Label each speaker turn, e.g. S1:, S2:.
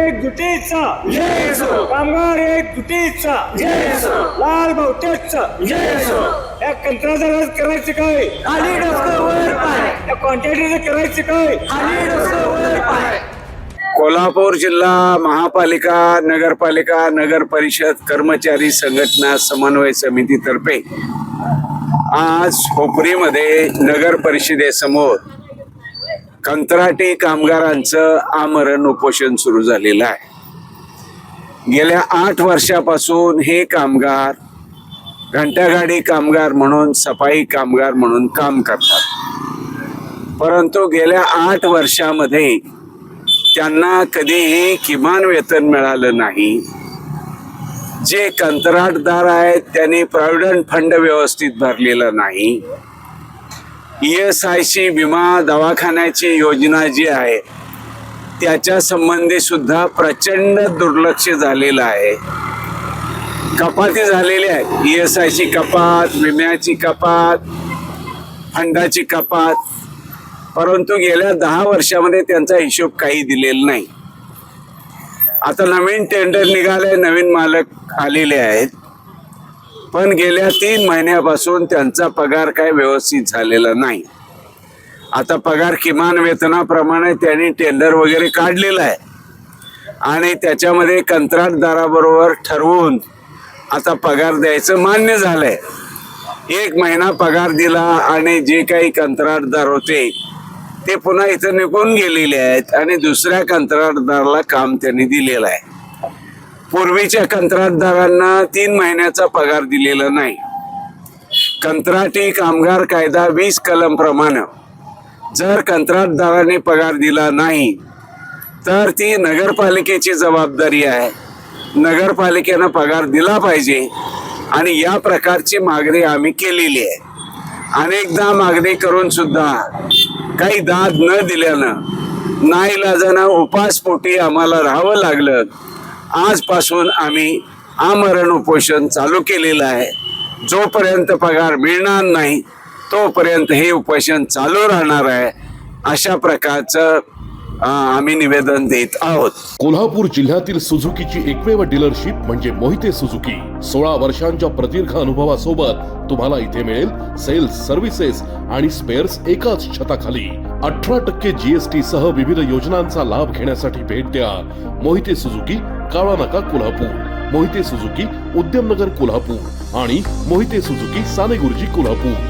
S1: एकजुटीचा कामगार एकजुटीचा लाल बहुतेकचा या कंत्राटदाराला करायचं काय खाली डोकं वर पाय या कॉन्ट्रॅक्टरला करायचं काय खाली डोकं वर पाय।
S2: कोल्हापूर जिल्हा महापालिका नगरपालिका नगर परिषद कर्मचारी संघटना समन्वय समितीतर्फे आज खोपरीमध्ये नगर परिषदेसमोर कंत्राटी कामगारांचं आमरण उपोषण सुरू झालेलं आहे। गेल्या 8 वर्षापासून हे कामगार घंटागाडी कामगार म्हणून सफाई कामगार म्हणून काम करतात, परंतु गेल्या 8 वर्षामध्ये त्यांना कधीही किमान वेतन मिळालं नाही। जे कंत्राटदार आहेत त्यांनी प्रॉव्हिडंट फंड व्यवस्थित भरलेला नाही। ESIC विमा दवाखान्याची योजना जी आहे त्याच्या संबंधी सुद्धा प्रचंड दुर्लक्ष झालेलं आहे। कपाती झालेली आहे, ESIC कपात, विम्याची कपात, फंडाची कपात, परंतु गेल्या 10 वर्षामध्ये त्यांचा हिशोब काही दिलेला नाही। आता नवीन टेंडर निघाले, नवीन मालक आलेले आहेत, पण गेल्या 3 महिन्यापासून त्यांचा पगार काय व्यवस्थित झालेला नाही। आता पगार किमान वेतनाप्रमाणे त्यांनी टेंडर वगैरे काढलेला आहे आणि त्याच्यामध्ये कंत्राटदाराबरोबर ठरवून आता पगार द्यायचं मान्य झालंय। 1 महिना पगार दिला आणि जे काही कंत्राटदार होते ते पुन्हा इथं निघून गेलेले आहेत आणि दुसऱ्या कंत्राटदाराला काम त्यांनी दिलेलं आहे। पूर्वीच्या कंत्राटदारांना 3 महिन्याचा पगार दिलेला नाही। कंत्राटी कामगार कायदा 20 कलम प्रमाणे जर कंत्राटदाराने पगार दिला नाही तर ती नगरपालिकेची जबाबदारी आहे। नगरपालिकेनं पगार दिला पाहिजे आणि या प्रकारची मागणी आम्ही केलेली आहे। अनेकदा मागणी करून सुद्धा काही दाद न दिल्यानं नाईलाजानं उपासपोटी आम्हाला राहावं लागलं। आजपासून आम्ही आमरण उपोषण चालू केलेलं आहे। जोपर्यंत पगार मिळणार नाही तोपर्यंत हे उपोषण चालू राहणार आहे, अशा प्रकारचं आम्ही निवेदन देत आहोत।
S3: कोल्हापूर जिल्ह्यातील सुझुकीची एकमेव डीलरशिप म्हणजे मोहिते सुझुकी। 16 वर्षांच्या प्रदीर्घ अनुभवासोबत तुम्हाला इथे मिळेल सेल्स, सर्व्हिसेस आणि स्पेअर्स एकाच छताखाली। 18% GST सह विविध योजनांचा लाभ घेण्यासाठी भेट द्या मोहिते सुझुकी, काळा नाका, कोल्हापूर, मोहिते सुझुकी, उद्यमनगर, कोल्हापूर आणि मोहिते सुझुकी, सानेगुरुजी, कोल्हापूर।